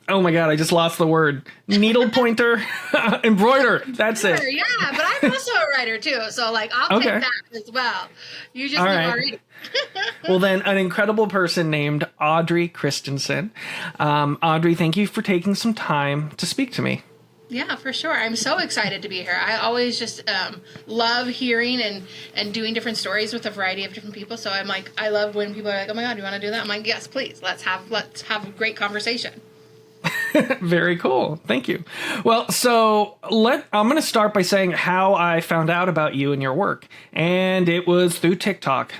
Oh my God, I just lost the word. Needle pointer, embroider. That's it. Yeah, but I'm also a writer too. So like, I'll take that as well. You just need more reading. Well, then an incredible person named Audrey Christensen. Audrey, thank you for taking some time to speak to me. Yeah, for sure. I'm so excited to be here. I always just love hearing and doing different stories with a variety of different people. So I'm like, I love when people are like, oh my God, you want to do that? I'm like, yes, please. Let's have a great conversation. Very cool. Thank you. Well, so I'm going to start by saying how I found out about you and your work. And it was through TikTok.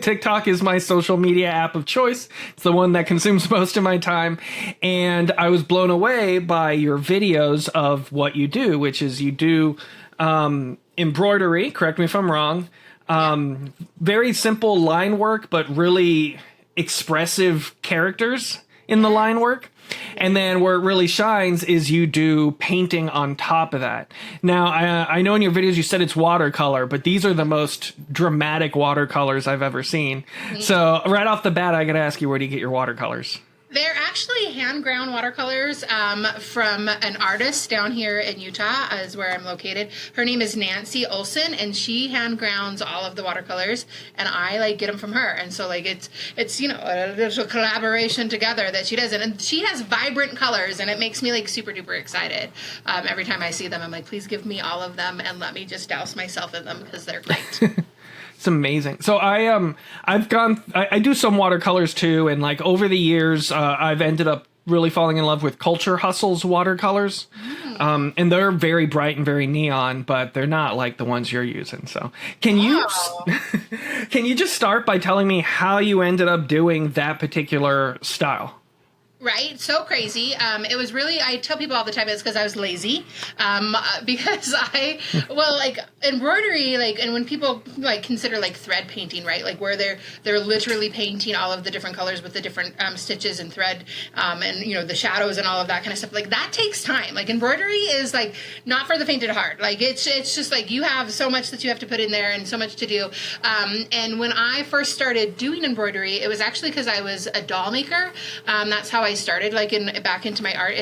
TikTok is my social media app of choice. It's the one that consumes most of my time. And I was blown away by your videos of what you do, which is you do embroidery. Correct me if I'm wrong. Very simple line work, but really expressive characters in the line work. And then where it really shines is you do painting on top of that. Now, I know in your videos you said it's watercolor, but these are the most dramatic watercolors I've ever seen. Mm-hmm. So right off the bat, I got to ask you, where do you get your watercolors? They're actually hand-ground watercolors from an artist down here in Utah, is where I'm located. Her name is Nancy Olson, and she hand-grounds all of the watercolors, and I get them from her. And so it's there's a collaboration together that she does, and she has vibrant colors, and it makes me super duper excited. Every time I see them, I'm like, please give me all of them and let me just douse myself in them because they're great. It's amazing. So I do some watercolors too. And over the years, I've ended up really falling in love with Culture Hustle's watercolors. And they're very bright and very neon, but they're not like the ones you're using. So can you just start by telling me how you ended up doing that particular style? Right? So crazy. It was really, I tell people all the time it's because I was lazy. Because embroidery, and when people consider thread painting, right? Where they're literally painting all of the different colors with the different stitches and thread, and the shadows and all of that kind of stuff. That takes time. Embroidery is not for the faint of heart. It's just you have so much that you have to put in there and so much to do. And when I first started doing embroidery, it was actually because I was a doll maker. That's how I started back into my art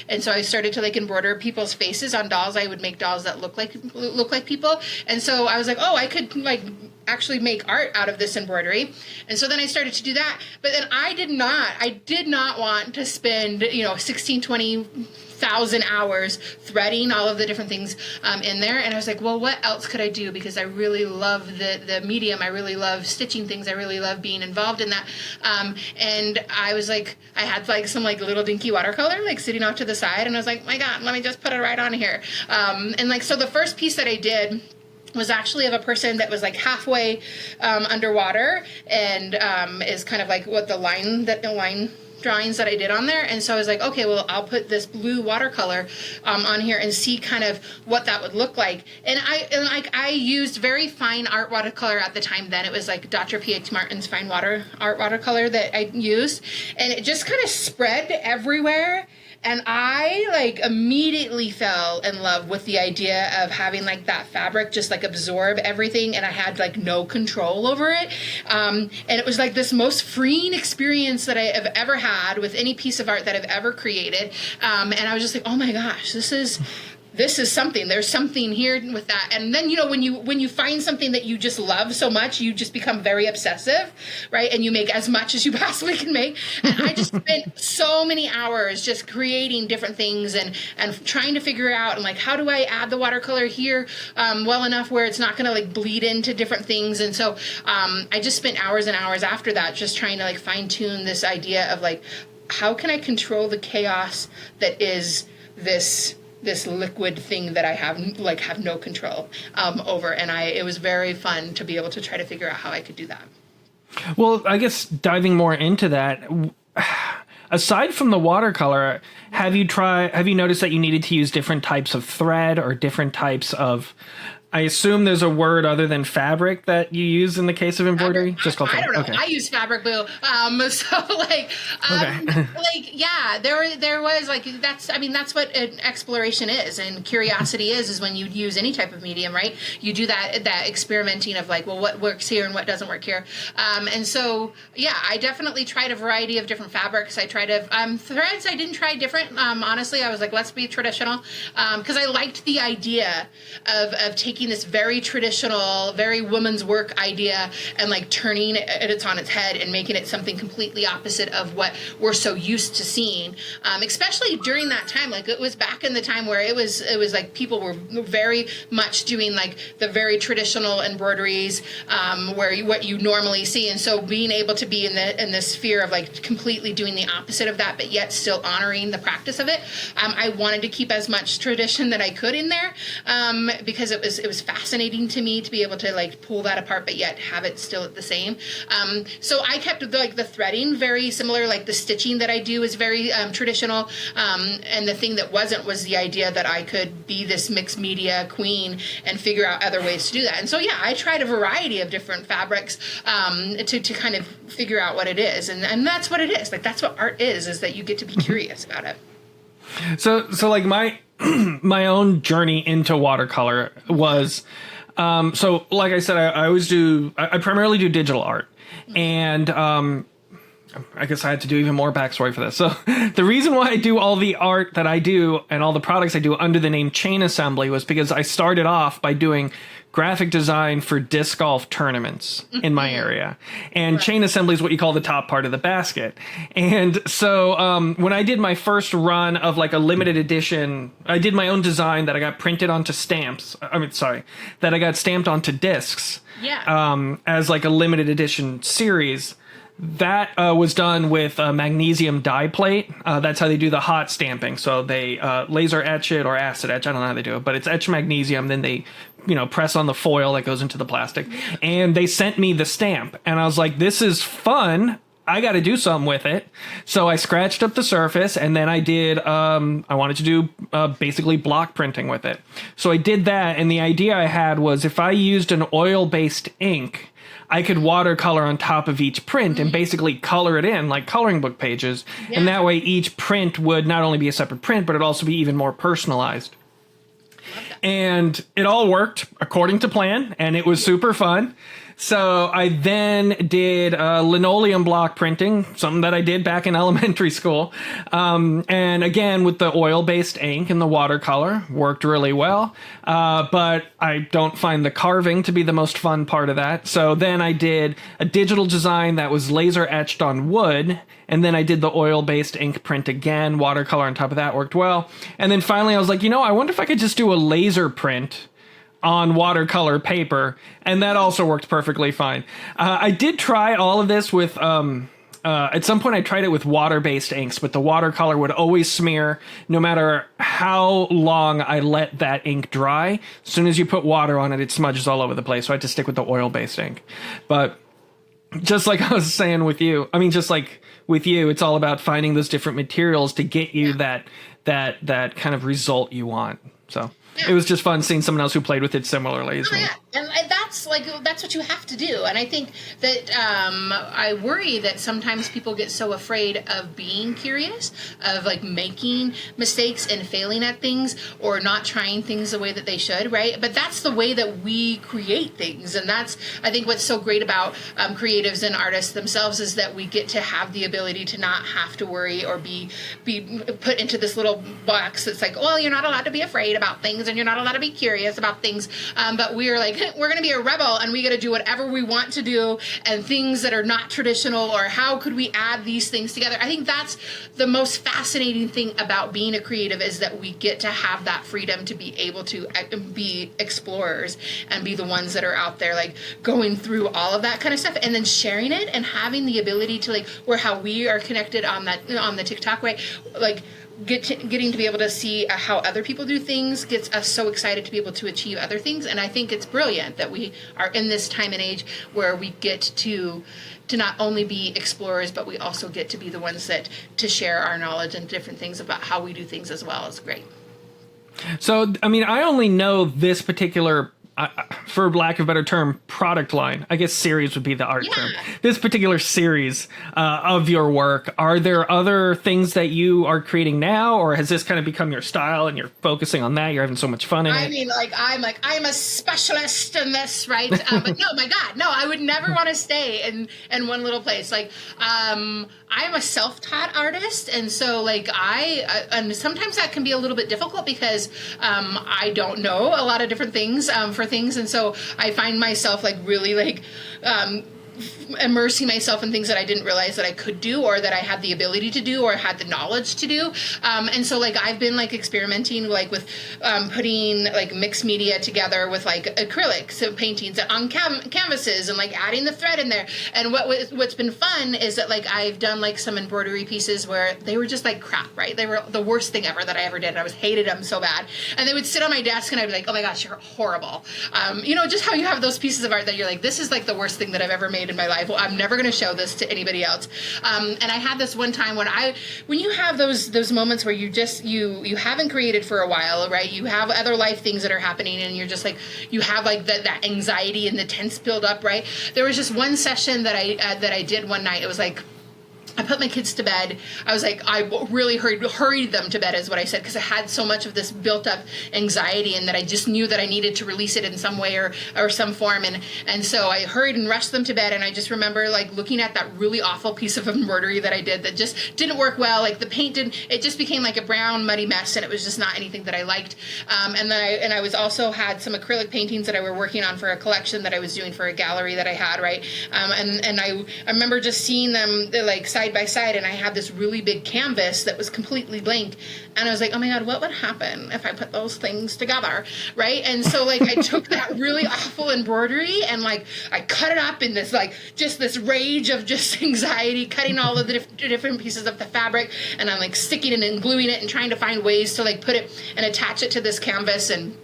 and so I started to embroider people's faces on dolls. I would make dolls that look like people, and so I was like, oh, I could actually make art out of this embroidery. And so then I started to do that, but then I did not want to spend 20,000 hours threading all of the different things in there. And I was like, well, what else could I do? Because I really love the medium. I really love stitching things. I really love being involved in that. And I was I had some little dinky watercolor sitting off to the side. And I was like, my God, let me just put it right on here. So the first piece that I did was actually of a person that was halfway underwater and is kind of what the line drawings that I did on there. And so I was like, okay, well, I'll put this blue watercolor on here and see kind of what that would look like. And I used very fine art watercolor at the time. Then it was Dr. P.H. Martin's fine art watercolor that I used, and it just kind of spread everywhere. And I immediately fell in love with the idea of having that fabric just absorb everything, and I had no control over it. And it was this most freeing experience that I have ever had with any piece of art that I've ever created. And I was just like, oh my gosh, this is something. There's something here with that. And then, when you find something that you just love so much, you just become very obsessive, right? And you make as much as you possibly can make. And I just spent so many hours just creating different things and trying to figure out, how do I add the watercolor here well enough where it's not going to bleed into different things. And so I just spent hours and hours after that just trying to fine tune this idea of how can I control the chaos that is this liquid thing that I have no control over. And it was very fun to be able to try to figure out how I could do that. Well, I guess diving more into that, aside from the watercolor, have you noticed that you needed to use different types of thread or different types of I assume there's a word other than fabric that you use in the case of embroidery. Just called I don't know. Okay. I use fabric glue. Yeah, there was like, that's what exploration is, and curiosity is when you use any type of medium, right? You do that experimenting of like, well, what works here and what doesn't work here. And so, yeah, I definitely tried a variety of different fabrics. I tried threads. I didn't try different. Honestly, I was like, let's be traditional, because I liked the idea of taking this very traditional, very woman's work idea and like turning it on its head and making it something completely opposite of what we're so used to seeing. Especially during that time, like it was back in the time where it was like people were very much doing like the very traditional embroideries, what you normally see, and so being able to be in the sphere of like completely doing the opposite of that, but yet still honoring the practice of it. I wanted to keep as much tradition that I could in there, because it was fascinating to me to be able to like pull that apart, but yet have it still at the same. So I kept the threading very similar, like the stitching that I do is very traditional. And the thing that wasn't was the idea that I could be this mixed media queen and figure out other ways to do that. And so, yeah, I tried a variety of different fabrics to kind of figure out what it is. And that's what it is. Like, that's what art is that you get to be curious about it. So like my my own journey into watercolor was, so like I said, I primarily do digital art, and I guess I had to do even more backstory for this. So the reason why I do all the art that I do and all the products I do under the name Chain Assembly was because I started off by doing graphic design for disc golf tournaments in my area. And right. Chain assembly is what you call the top part of the basket. And so when I did my first run of like a limited edition, I did my own design that I got printed onto stamps. That I got stamped onto discs. Yeah. As like a limited edition series. That was done with a magnesium die plate. That's how they do the hot stamping. So they laser etch it or acid etch. I don't know how they do it, but it's etched magnesium. Then they, press on the foil that goes into the plastic. And they sent me the stamp. And I was like, this is fun. I got to do something with it. So I scratched up the surface, and then I did, I wanted to do basically block printing with it. So I did that. And the idea I had was if I used an oil-based ink, I could watercolor on top of each print and basically color it in like coloring book pages. Yeah. And that way each print would not only be a separate print, but it'd also be even more personalized. And it all worked according to plan, and it was super fun. So I then did linoleum block printing, something that I did back in elementary school. And again, with the oil-based ink and the watercolor, worked really well. But I don't find the carving to be the most fun part of that. So then I did a digital design that was laser etched on wood. And then I did the oil-based ink print again. Watercolor on top of that worked well. And then finally I was like, I wonder if I could just do a laser print on watercolor paper, and that also worked perfectly fine. I did try all of this with, at some point I tried it with water-based inks, but the watercolor would always smear no matter how long I let that ink dry. As soon as you put water on it, it smudges all over the place, so I had to stick with the oil-based ink. But just like I was saying with you, it's all about finding those different materials to get you that kind of result you want. So it was just fun seeing someone else who played with it similarly as well. Yeah. And that's what you have to do. And I think that I worry that sometimes people get so afraid of being curious, of like making mistakes and failing at things or not trying things the way that they should, right? But that's the way that we create things. And that's, I think, what's so great about creatives and artists themselves is that we get to have the ability to not have to worry or be put into this little box that's like, well, you're not allowed to be afraid about things and you're not allowed to be curious about things. But we're like, we're going to be a rebel and we got to do whatever we want to do, and things that are not traditional, or how could we add these things together. I think that's the most fascinating thing about being a creative, is that we get to have that freedom to be able to be explorers and be the ones that are out there like going through all of that kind of stuff and then sharing it and having the ability to like, where how we are connected on the TikTok way, like getting to be able to see how other people do things gets us so excited to be able to achieve other things. And I think it's brilliant that we are in this time and age where we get to not only be explorers, but we also get to be the ones that to share our knowledge and different things about how we do things as well. Is great. So, I mean, I only know this particular for lack of a better term, product line. I guess series would be the art term. This particular series of your work, are there other things that you are creating now, or has this kind of become your style and you're focusing on that? You're having so much fun in it. I mean, I'm a specialist in this, right? But no, my God, no, I would never want to stay in one little place. Like, I'm a self-taught artist, and so like and sometimes that can be a little bit difficult because I don't know a lot of different things for things, and so I find myself like really like immersing myself in things that I didn't realize that I could do, or that I had the ability to do, or had the knowledge to do. And so like I've been like experimenting like with putting like mixed media together with like acrylics and paintings on canvases, and like adding the thread in there. And what's been fun is that like I've done like some embroidery pieces where they were just like crap, right? They were the worst thing ever that I ever did. I hated them so bad. And they would sit on my desk and I'd be like, oh my gosh, you're horrible. Just how you have those pieces of art that you're like, this is like the worst thing that I've ever made in my life. Well, I'm never going to show this to anybody else. And I had this one time when you have those moments where you haven't created for a while, right? You have other life things that are happening, and you're just like, you have like that anxiety and the tense build up, right? There was just one session that I did one night. It was like, I put my kids to bed. I was like, I really hurried them to bed is what I said, because I had so much of this built up anxiety, and that I just knew that I needed to release it in some way or some form. And so I hurried and rushed them to bed. And I just remember like looking at that really awful piece of embroidery that I did that just didn't work well. Like the paint it just became like a brown muddy mess, and it was just not anything that I liked. And then I was also had some acrylic paintings that I were working on for a collection that I was doing for a gallery that I had, right? And I remember just seeing them like side by side, and I had this really big canvas that was completely blank, and I was like, oh my God, what would happen if I put those things together, right? And so like I took that really awful embroidery and like I cut it up in this like just this rage of just anxiety, cutting all of the different pieces of the fabric, and I'm like sticking it and gluing it and trying to find ways to like put it and attach it to this canvas, and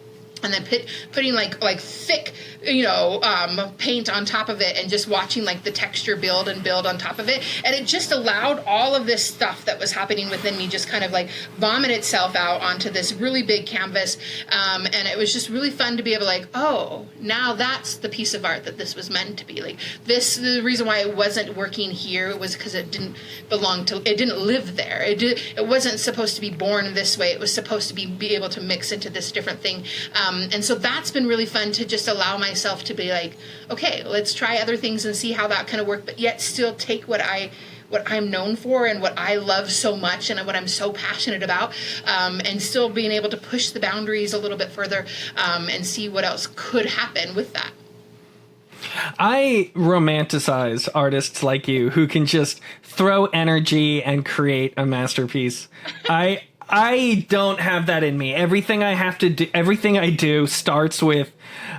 then putting like thick, paint on top of it, and just watching like the texture build and build on top of it. And it just allowed all of this stuff that was happening within me just kind of like vomit itself out onto this really big canvas. And it was just really fun to be able to like, oh, now that's the piece of art that this was meant to be. Like this, the reason why it wasn't working here was because it didn't it didn't live there. It wasn't supposed to be born this way. It was supposed to be able to mix into this different thing. And so that's been really fun to just allow myself to be like, okay, let's try other things and see how that kind of work, but yet still take what I'm known for and what I love so much and what I'm so passionate about, and still being able to push the boundaries a little bit further, and see what else could happen with that. I romanticize artists like you who can just throw energy and create a masterpiece. I don't have that in me. Everything I do starts with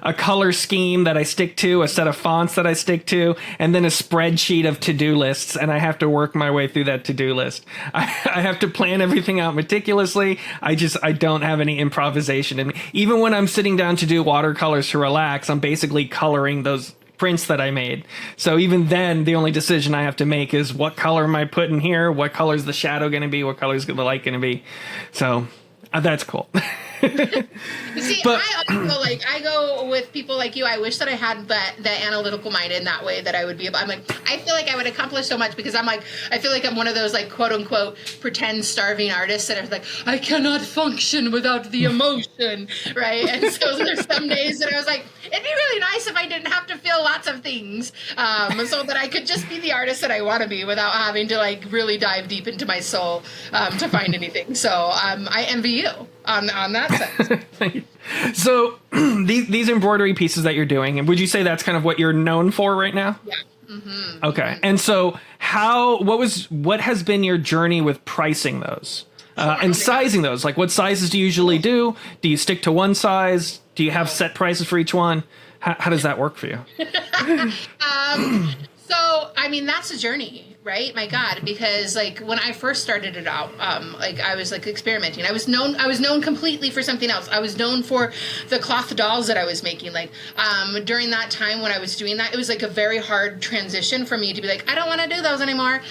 a color scheme that I stick to, a set of fonts that I stick to, and then a spreadsheet of to-do lists, and I have to work my way through that to-do list. I have to plan everything out meticulously. I don't have any improvisation in me. Even when I'm sitting down to do watercolors to relax, I'm basically coloring those prints that I made. So even then, the only decision I have to make is what color am I putting here? What color is the shadow going to be? What color is the light going to be? So that's cool. See, but I go with people like you. I wish that I had that analytical mind in that way, that I would be able. I'm like, I feel like I would accomplish so much, because I feel like I'm one of those like quote unquote pretend starving artists that are like, I cannot function without the emotion, right? And so there's some days that I was like, it'd be really nice if I didn't have to feel lots of things, so that I could just be the artist that I want to be without having to like really dive deep into my soul to find anything. So I envy you on that sense. So these embroidery pieces that you're doing, and would you say that's kind of what you're known for right now? Yeah. Mm-hmm. Okay. And so what has been your journey with pricing those and sizing those? Like, what sizes do you usually do? Do you stick to one size? Do you have set prices for each one? How does that work for you? So, I mean, that's a journey. right? My God, because like when I first started it out, like I was like experimenting. I was known completely for something else. I was known for the cloth dolls that I was making. Like during that time when I was doing that, it was like a very hard transition for me to be like, I don't want to do those anymore,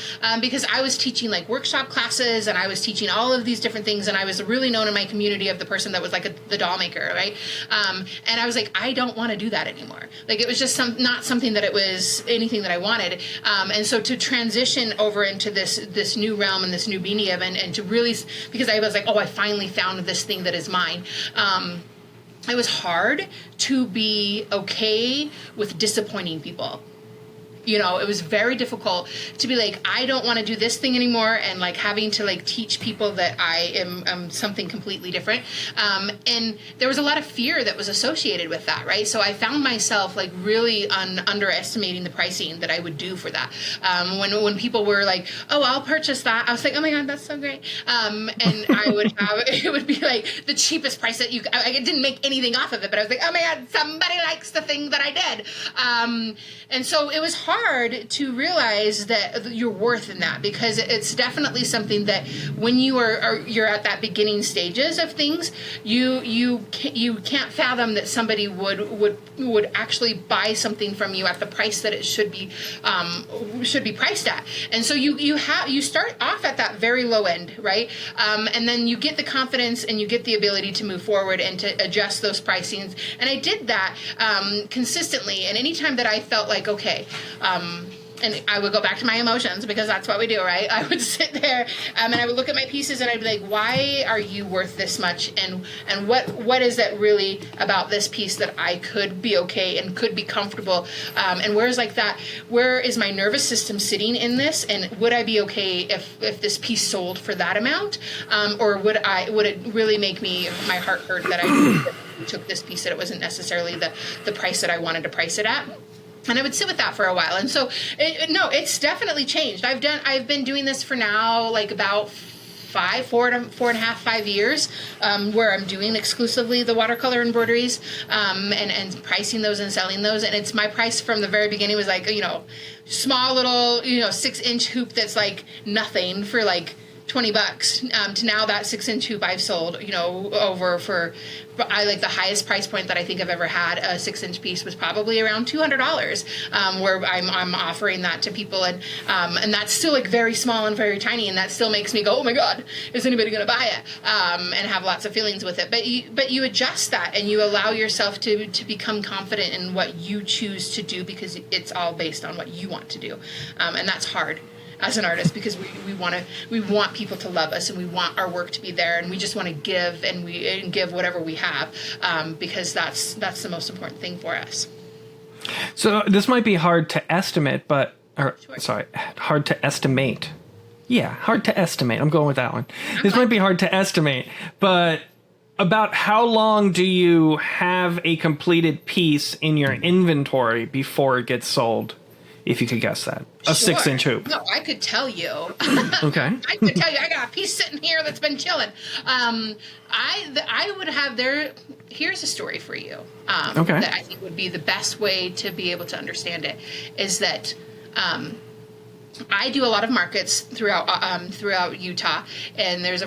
because I was teaching like workshop classes and I was teaching all of these different things, and I was really known in my community of the person that was like the doll maker, right? And I was like, I don't want to do that anymore. Like it was just not something that it was anything that I wanted. And so to transition over into this new realm and this new medium, and to really, because I was like, oh, I finally found this thing that is mine. It was hard to be okay with disappointing people. You know, it was very difficult to be like, I don't want to do this thing anymore, and like having to like teach people that I am something completely different. And there was a lot of fear that was associated with that, right? So I found myself like really underestimating the pricing that I would do for that. When people were like, oh, I'll purchase that, I was like, oh my God, that's so great. And I would have, it would be like the cheapest price that I didn't make anything off of it, but I was like, oh my God, somebody likes the thing that I did. And so it was hard to realize that your worth in that, because it's definitely something that when you're at that beginning stages of things, you can't fathom that somebody would actually buy something from you at the price that it should be priced at. And so you start off at that very low end, right? And then you get the confidence and you get the ability to move forward and to adjust those pricings. And I did that consistently. And anytime that I felt like, okay, and I would go back to my emotions, because that's what we do, right? I would sit there and I would look at my pieces and I'd be like, why are you worth this much? And what is it really about this piece that I could be okay and could be comfortable? And where is my nervous system sitting in this? And would I be okay if this piece sold for that amount? Or would it really make my heart hurt that I took this piece that it wasn't necessarily the price that I wanted to price it at? And I would sit with that for a while. And so, it's definitely changed. I've been doing this for now, like about 5 years, where I'm doing exclusively the watercolor embroideries, and pricing those and selling those. And it's my price from the very beginning was like, small little, 6-inch hoop that's like nothing for like $20, to now that 6-inch hoop I've sold, over for, I like the highest price point that I think I've ever had a 6-inch piece was probably around $200, where I'm offering that to people, and that's still like very small and very tiny, and that still makes me go, oh my God, is anybody going to buy it? And have lots of feelings with it. But you adjust that and you allow yourself to become confident in what you choose to do, because it's all based on what you want to do, and that's hard as an artist, because we want people to love us, and we want our work to be there, and we just want to give, and give whatever we have, because that's the most important thing for us. So this might be hard to estimate, hard to estimate. Yeah, hard to estimate. I'm going with that one. This might be hard to estimate, but about how long do you have a completed piece in your inventory before it gets sold? If you could guess that. A 6-inch hoop. No, I could tell you. Okay. I could tell you. I got a piece sitting here that's been chilling. I would have here's a story for you. Okay. That I think would be the best way to be able to understand it, is that I do a lot of markets throughout Utah, and there's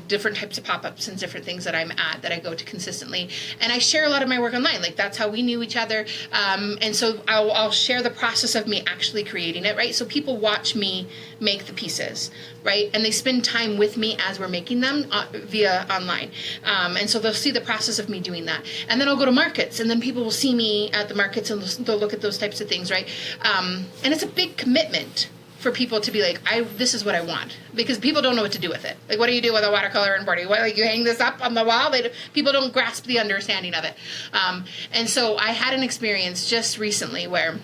different types of pop-ups and different things that I'm at that I go to consistently, and I share a lot of my work online. Like that's how we knew each other, and so I'll share the process of me actually creating it, right? So people watch me make the pieces, right? And they spend time with me as we're making them via online, and so they'll see the process of me doing that, and then I'll go to markets, and then people will see me at the markets and they'll look at those types of things, right? And it's a big commitment for people to be like, this is what I want, because people don't know what to do with it. Like, what do you do with a watercolor embroidery? Like, you hang this up on the wall? People don't grasp the understanding of it. And so I had an experience just recently where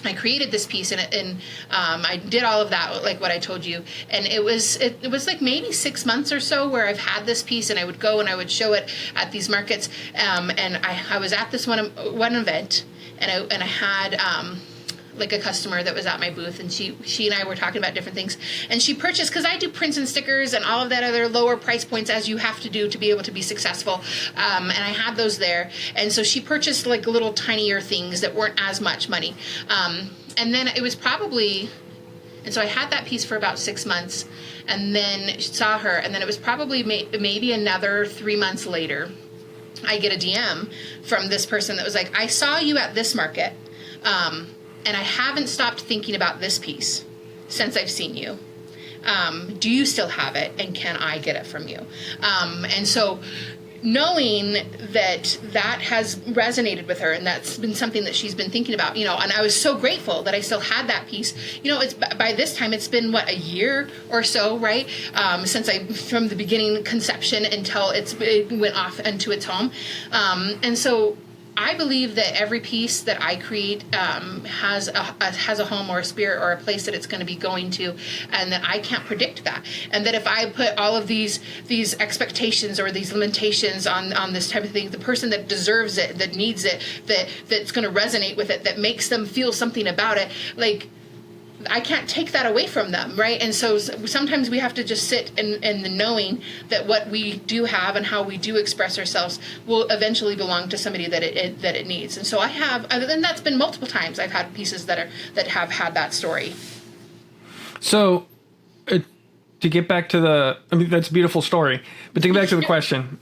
I created this piece, and I did all of that, like what I told you. And it was like maybe 6 months or so where I've had this piece, and I would go and I would show it at these markets. And I was at this one event, and I had like a customer that was at my booth, and she and I were talking about different things, and she purchased, because I do prints and stickers and all of that other lower price points as you have to do to be able to be successful, and I had those there, and so she purchased like little tinier things that weren't as much money, and then it was probably And so I had that piece for about 6 months, and then saw her, and then it was probably maybe another 3 months later, I get a DM from this person that was like, I saw you at this market, and I haven't stopped thinking about this piece since I've seen you. Do you still have it, and can I get it from you? And so knowing that that has resonated with her, and that's been something that she's been thinking about, and I was so grateful that I still had that piece. It's by this time it's been a year or so, right? Since from the beginning conception until it went off into its home. And so I believe that every piece that I create has a home or a spirit or a place that it's going to be going to, and that I can't predict that. And that if I put all of these expectations or these limitations on this type of thing, the person that deserves it, that needs it, that's going to resonate with it, that makes them feel something about it, I can't take that away from them, right? And so sometimes we have to just sit in the knowing that what we do have and how we do express ourselves will eventually belong to somebody that it needs. And so I have, and that's been multiple times. I've had pieces that have had that story. So to get back to that's a beautiful story, but to get back to the question,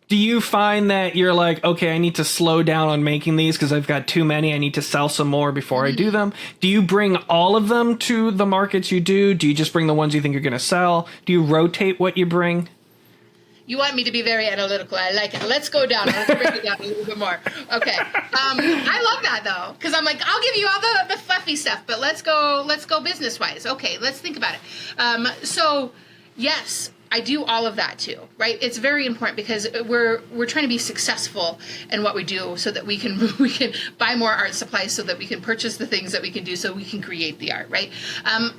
do you find that you're like, okay, I need to slow down on making these because I've got too many. I need to sell some more before I do them. Do you bring all of them to the markets you do? Do you just bring the ones you think you're going to sell? Do you rotate what you bring? You want me to be very analytical. I like it. Let's go down. Let's break it down a little bit more. Okay. I love that, though, because I'm like, I'll give you all the fluffy stuff, but let's go business-wise. Okay, let's think about it. So, yes, I do all of that too, right? It's very important because we're trying to be successful in what we do, so that we can buy more art supplies, so that we can purchase the things that we can do, so we can create the art, right?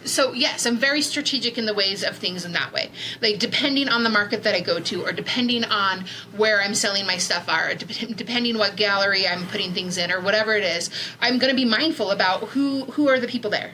So yes, I'm very strategic in the ways of things in that way. Depending on the market that I go to, or depending on where I'm selling my stuff or depending what gallery I'm putting things in, or whatever it is, I'm going to be mindful about who are the people there.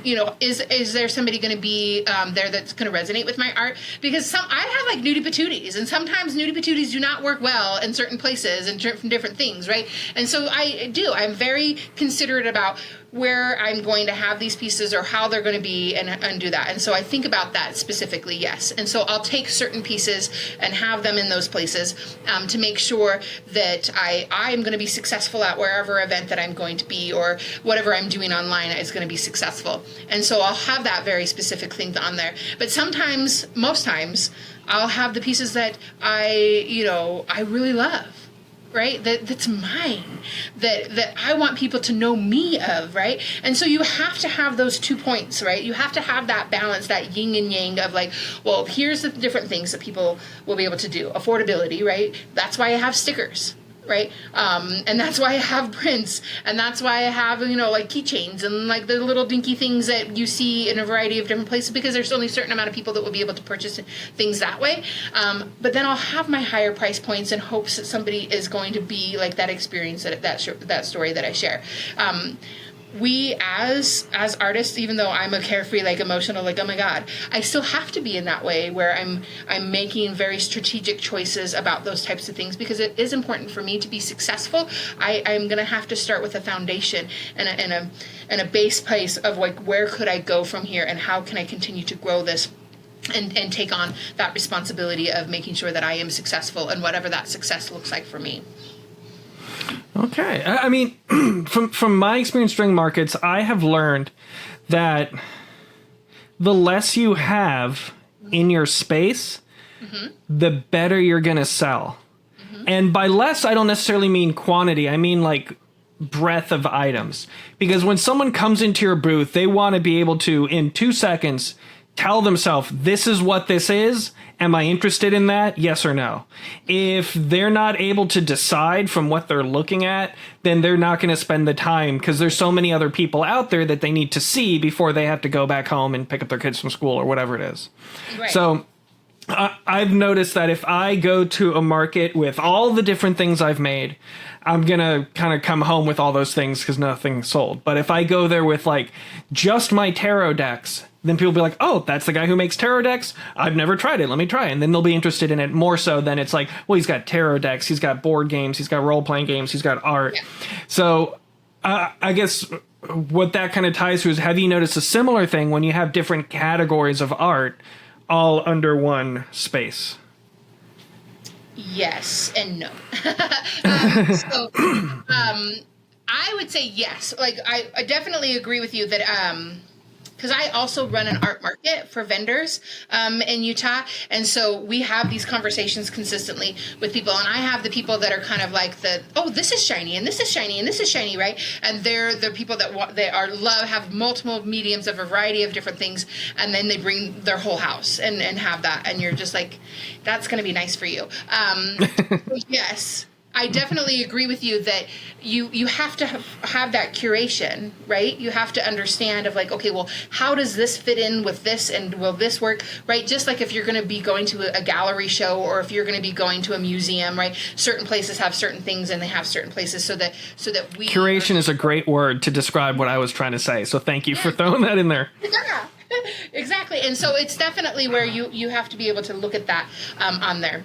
Is there somebody going to be there that's going to resonate with my art? Because I have nudie patooties, and sometimes nudie patooties do not work well in certain places and different things, right? And so I'm very considerate about where I'm going to have these pieces or how they're going to be, and do that. And so I think about that specifically, yes. And so I'll take certain pieces and have them in those places to make sure that I'm going to be successful at wherever event that I'm going to be, or whatever I'm doing online is going to be successful. And so I'll have that very specific thing on there. But sometimes, most times, I'll have the pieces that I really love. Right? That's mine, that I want people to know me of, right? And so you have to have those 2 points, right? You have to have that balance, that yin and yang of well, here's the different things that people will be able to do. Affordability, right? That's why I have stickers, right? And that's why I have prints, and that's why I have, keychains and the little dinky things that you see in a variety of different places, because there's only a certain amount of people that will be able to purchase things that way. But then I'll have my higher price points in hopes that somebody is going to be that experience, that story that I share. We as artists, even though I'm a carefree, emotional, oh my God, I still have to be in that way where I'm making very strategic choices about those types of things, because it is important for me to be successful. I'm going to have to start with a foundation and a base place of where could I go from here, and how can I continue to grow this and take on that responsibility of making sure that I am successful, and whatever that success looks like for me. Okay. I mean, from my experience during markets, I have learned that the less you have in your space, the better you're going to sell. And by less, I don't necessarily mean quantity. I mean breadth of items. Because when someone comes into your booth, they want to be able to, in 2 seconds, tell themselves, this is what this is. Am I interested in that? Yes or no? If they're not able to decide from what they're looking at, then they're not going to spend the time, because there's so many other people out there that they need to see before they have to go back home and pick up their kids from school or whatever it is. Right. So I've noticed that if I go to a market with all the different things I've made, I'm going to kind of come home with all those things because nothing's sold. But if I go there with just my tarot decks, then people will be like, oh, that's the guy who makes tarot decks? I've never tried it. Let me try it. And then they'll be interested in it more so than it's well, he's got tarot decks, he's got board games, he's got role-playing games, he's got art. Yeah. So I guess what that kind of ties to is, have you noticed a similar thing when you have different categories of art all under one space? Yes and no. I would say yes. Like I definitely agree with you that because I also run an art market for vendors in Utah, and so we have these conversations consistently with people. And I have the people that are kind of like this is shiny and this is shiny and this is shiny, right? And they're the people that have multiple mediums of a variety of different things, and then they bring their whole house and have that, and you're just like, that's going to be nice for you. Yes. I definitely agree with you that you have to have that curation, right? You have to understand of like, okay, well, how does this fit in with this, and will this work, right? Just like if you're going to be going to a gallery show, or if you're going to be going to a museum, right? Certain places have certain things, and they have certain places so that we curation is a great word to describe what I was trying to say. So thank you for throwing that in there. Yeah, exactly. And so it's definitely where you have to be able to look at that on there.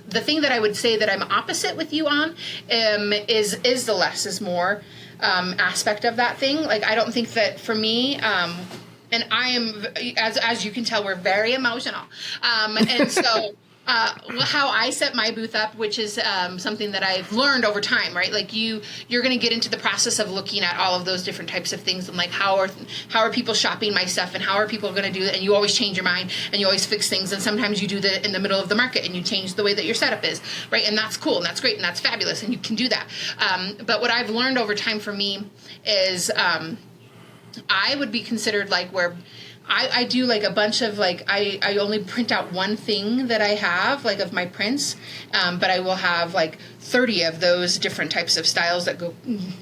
The thing that I would say that I'm opposite with you on is the less is more aspect of that thing. Like, I don't think that for me, and I am, as you can tell, we're very emotional. And so how I set my booth up, which is something that I've learned over time, right? Like you're going to get into the process of looking at all of those different types of things, and like how are people shopping my stuff, and how are people going to do it? And you always change your mind, and you always fix things, and sometimes you do that in the middle of the market, and you change the way that your setup is, right? And that's cool, and that's great, and that's fabulous, and you can do that. But what I've learned over time for me is I would be considered like where I do like a bunch of like, I only print out one thing that I have, like of my prints, but I will have like 30 of those different types of styles that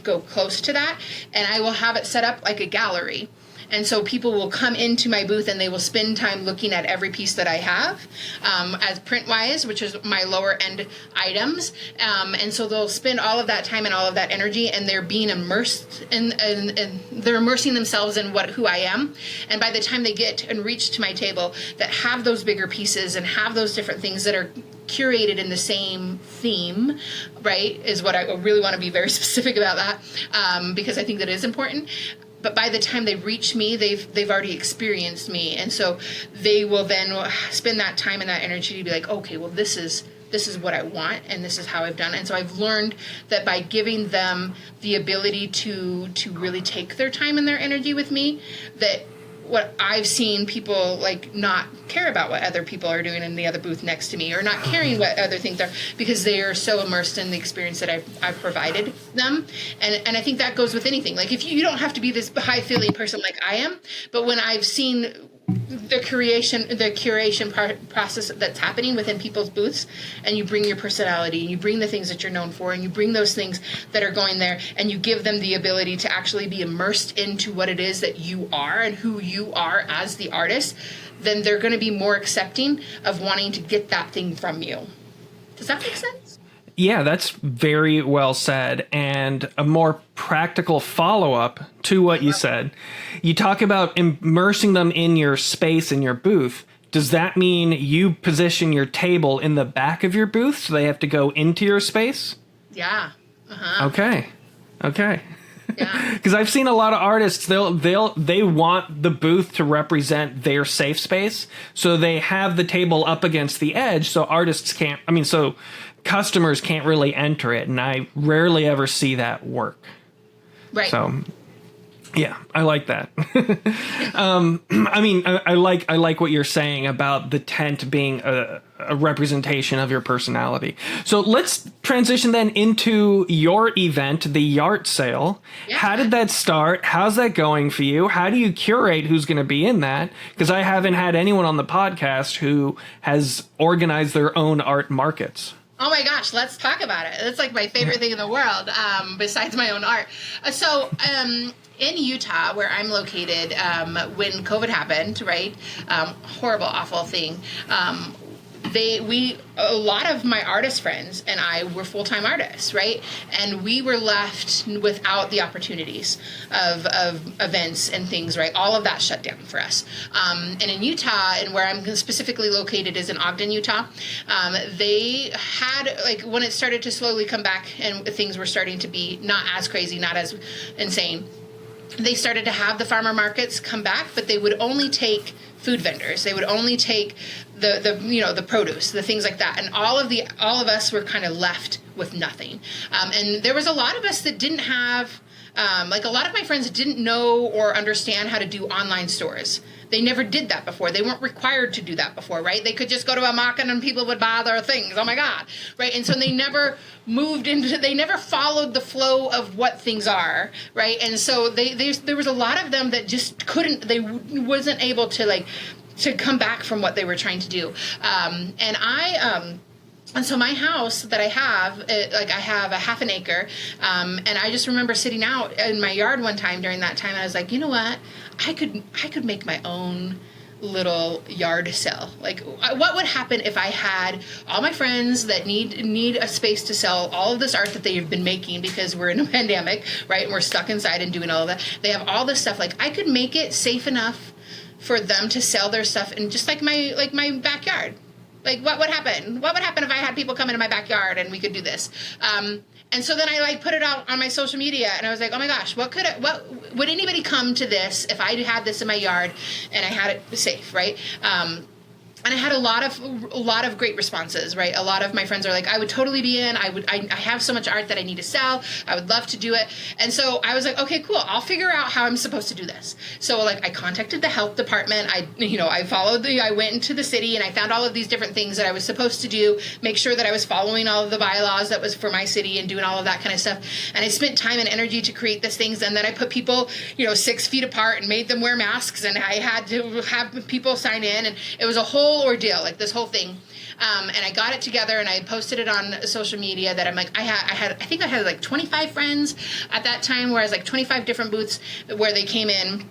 go close to that, and I will have it set up like a gallery. And so people will come into my booth and they will spend time looking at every piece that I have as print-wise, which is my lower-end items. And so they'll spend all of that time and all of that energy, and they're being immersed in they're immersing themselves in who I am. And by the time they get and reach to my table that have those bigger pieces and have those different things that are curated in the same theme, right, is what I really want to be very specific about that, because I think that is important. But by the time they reach me, they've already experienced me, and so they will then spend that time and that energy to be like, okay, well, this is what I want, and this is how I've done it. And so I've learned that by giving them the ability to really take their time and their energy with me, that what I've seen people like not care about what other people are doing in the other booth next to me, or not caring what other things are, because they are so immersed in the experience that I've provided them. And I think that goes with anything. Like, if you don't have to be this high feeling person like I am, but when I've seen the curation process that's happening within people's booths, and you bring your personality, and you bring the things that you're known for, and you bring those things that are going there, and you give them the ability to actually be immersed into what it is that you are and who you are as the artist, then they're going to be more accepting of wanting to get that thing from you. Does that make sense? Yeah, that's very well said. And a more practical follow-up to what you said. You talk about immersing them in your space, in your booth. Does that mean you position your table in the back of your booth so they have to go into your space? Yeah. Uh-huh. Okay. Yeah. Because I've seen a lot of artists, they want the booth to represent their safe space, so they have the table up against the edge, so customers can't really enter it, and I rarely ever see that work. Right. So, yeah, I like that. I like what you're saying about the tent being a representation of your personality. So let's transition then into your event, the yard sale. Yeah. How did that start? How's that going for you? How do you curate who's going to be in that? Because I haven't had anyone on the podcast who has organized their own art markets. Oh my gosh, let's talk about it. It's like my favorite thing in the world, besides my own art. In Utah, where I'm located, when COVID happened, right, horrible, awful thing, a lot of my artist friends and I were full-time artists, right? And we were left without the opportunities of events and things, right? All of that shut down for us. And in Utah, and where I'm specifically located is in Ogden, Utah, they had, like, when it started to slowly come back and things were starting to be not as crazy, not as insane, they started to have the farmer markets come back, but they would only take food vendors. They would only take the produce, the things like that. And all of us were kind of left with nothing. And there was a lot of us that didn't have, a lot of my friends didn't know or understand how to do online stores. They never did that before. They weren't required to do that before, right? They could just go to a market and people would buy their things. Oh my God, right? And so they never they never followed the flow of what things are, right? And so there was a lot of them that just wasn't able to come back from what they were trying to do. And so my house that I have, I have a half an acre, and I just remember sitting out in my yard one time during that time, and I was like, you know what? I could make my own little yard sale. Like, what would happen if I had all my friends that need a space to sell all of this art that they've been making because we're in a pandemic, right? And we're stuck inside and doing all of that. They have all this stuff. Like, I could make it safe enough for them to sell their stuff in just my backyard. Like, what would happen? What would happen if I had people come into my backyard and we could do this? And so then I put it out on my social media, and I was like, oh my gosh, what would anybody come to this if I had this in my yard and I had it safe, right? And I had a lot of great responses, right? A lot of my friends are like, I would totally be in. I have so much art that I need to sell. I would love to do it. And so I was like, okay, cool. I'll figure out how I'm supposed to do this. So I contacted the health department. I went into the city and I found all of these different things that I was supposed to do, make sure that I was following all of the bylaws that was for my city and doing all of that kind of stuff. And I spent time and energy to create these things. And then I put people, 6 feet apart and made them wear masks. And I had to have people sign in. And it was a whole ordeal, this whole thing. And I got it together and I posted it on social media that I'm like, I think I had 25 friends at that time, where I was 25 different booths where they came in.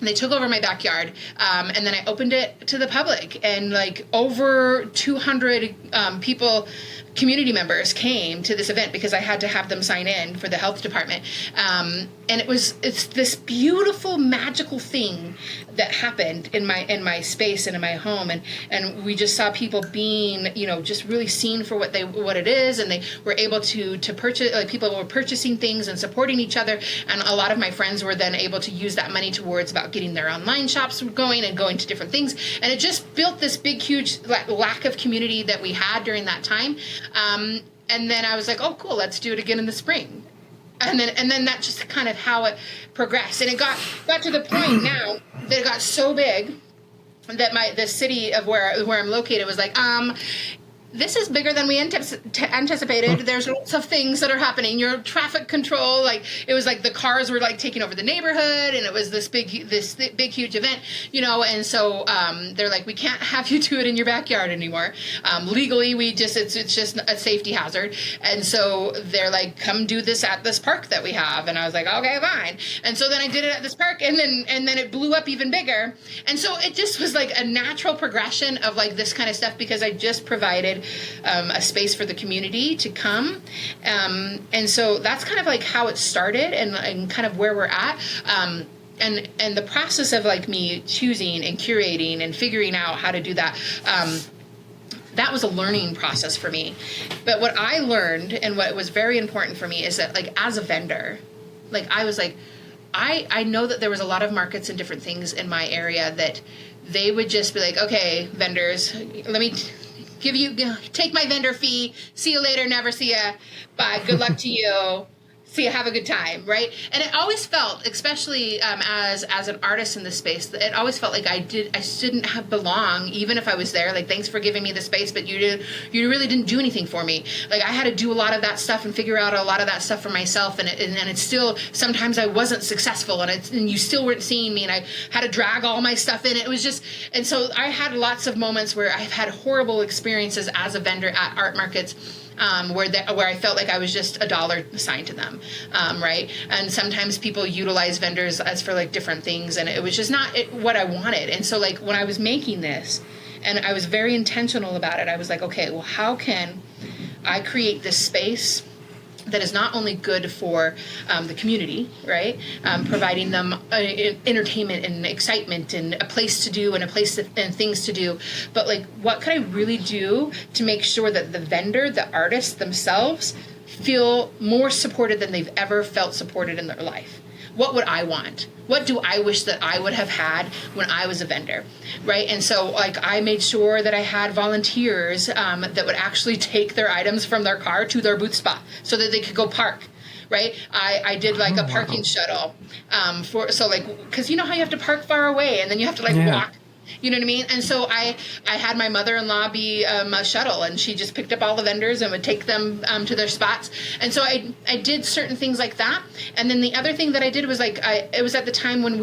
They took over my backyard, and then I opened it to the public, and over 200 people, community members, came to this event because I had to have them sign in for the health department. And it's this beautiful, magical thing that happened in my space and in my home, and we just saw people being, just really seen for what it is, and they were able to purchase. People were purchasing things and supporting each other, and a lot of my friends were then able to use that money towards about getting their online shops going and going to different things, and it just built this big, huge lack of community that we had during that time. And then I was like, oh, cool, let's do it again in the spring. And then that's just kind of how it progressed. And it got to the point now that it got so big that the city of where I'm located was like, this is bigger than we anticipated. There's lots of things that are happening. Your traffic control, it was the cars were taking over the neighborhood, and it was this big huge event, And so they're like, we can't have you do it in your backyard anymore. Legally, it's just a safety hazard. And so they're like, come do this at this park that we have. And I was like, okay, fine. And so then I did it at this park, and then it blew up even bigger. And so it just was a natural progression of this kind of stuff, because I just provided a space for the community to come. And so that's kind of how it started and kind of where we're at. And the process of me choosing and curating and figuring out how to do that, that was a learning process for me. But what I learned and what was very important for me is that as a vendor, I was I know that there was a lot of markets and different things in my area that they would just be like, okay, vendors, let me take my vendor fee, see you later, never see ya, bye, good luck to you, see you, have a good time, right? And it always felt, especially as an artist in this space, it always felt like I didn't belong, even if I was there. Thanks for giving me the space, but you really didn't do anything for me. I had to do a lot of that stuff and figure out a lot of that stuff for myself, and it's still, sometimes I wasn't successful, and you still weren't seeing me, and I had to drag all my stuff in. It was just, and so I had lots of moments where I've had horrible experiences as a vendor at art markets, where I felt like I was just a dollar sign to them, right? And sometimes people utilize vendors as for different things, and it was just not what I wanted. And so when I was making this, and I was very intentional about it, I was like, okay, well, how can I create this space that is not only good for the community, right? Providing them entertainment and excitement and a place to do and and things to do, but what could I really do to make sure that the vendor, the artists themselves, feel more supported than they've ever felt supported in their life? what would I want? What do I wish that I would have had when I was a vendor, right? And so, like, I made sure that I had volunteers that would actually take their items from their car to their booth spot so that they could go park. Right, I did like a parking shuttle because you know how you have to park far away and then you have to walk. You know what I mean? And so I had my mother-in-law be a shuttle, and she just picked up all the vendors and would take them to their spots. And so I did certain things like that. And then the other thing that I did was it was at the time when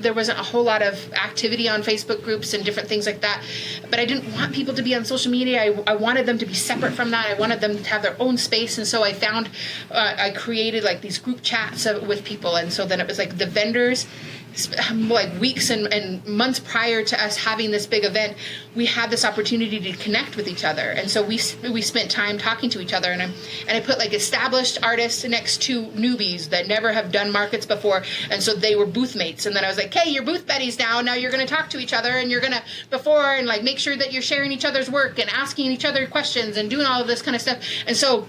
there wasn't a whole lot of activity on Facebook groups and different things like that. But I didn't want people to be on social media. I wanted them to be separate from that. I wanted them to have their own space. And so I created like these group chats with people. And so then it was like the vendors, like weeks and months prior to us having this big event, we had this opportunity to connect with each other. And so we spent time talking to each other, and I put like established artists next to newbies that never have done markets before, and so they were booth mates. And then I was like, hey, you're booth buddies now you're going to talk to each other, and you're going to like make sure that you're sharing each other's work and asking each other questions and doing all of this kind of stuff. And so,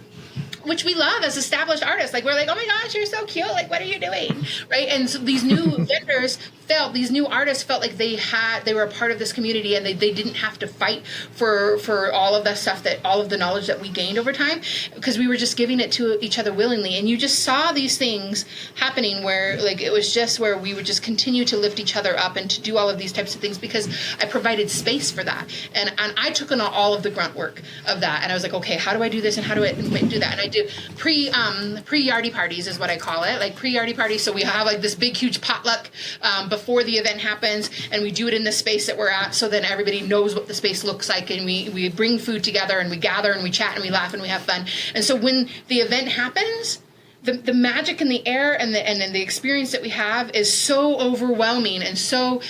which we love as established artists. Like, we're like, oh my gosh, you're so cute. Like, what are you doing? Right? And so these new these new artists felt like they were a part of this community, and they didn't have to fight for all of that stuff, all of the knowledge that we gained over time, because we were just giving it to each other willingly. And you just saw these things happening where, like, it was just where we would just continue to lift each other up and to do all of these types of things, because I provided space for that. And I took on all of the grunt work of that. And I was like, okay, how do I do this? And how do I do that? And I do pre-yardie parties is what I call it, like pre-yardie parties. So we have like this big, huge potluck before the event happens, and we do it in the space that we're at, so then everybody knows what the space looks like, and we bring food together, and we gather, and we chat, and we laugh, and we have fun. And so when the event happens, the magic in the air and the experience that we have is so overwhelming and so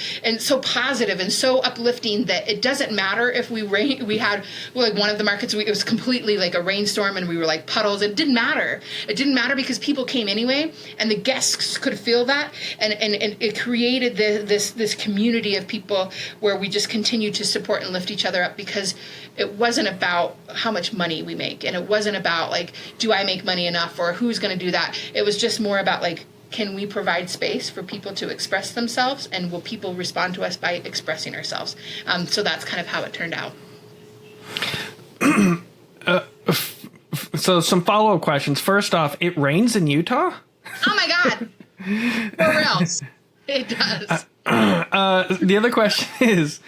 positive and so uplifting that it doesn't matter if we had like one of the markets, it was completely like a rainstorm and we were like puddles. It didn't matter. It didn't matter because people came anyway, and the guests could feel that, and it created this community of people where we just continued to support and lift each other up, because it wasn't about how much money we make, and it wasn't about like, do I make money enough, or who's going to do that. It was just more about like, can we provide space for people to express themselves, and will people respond to us by expressing ourselves? So that's kind of how it turned out. So some follow-up questions. First off, it rains in Utah? Oh my God. For real. It does. The other question is,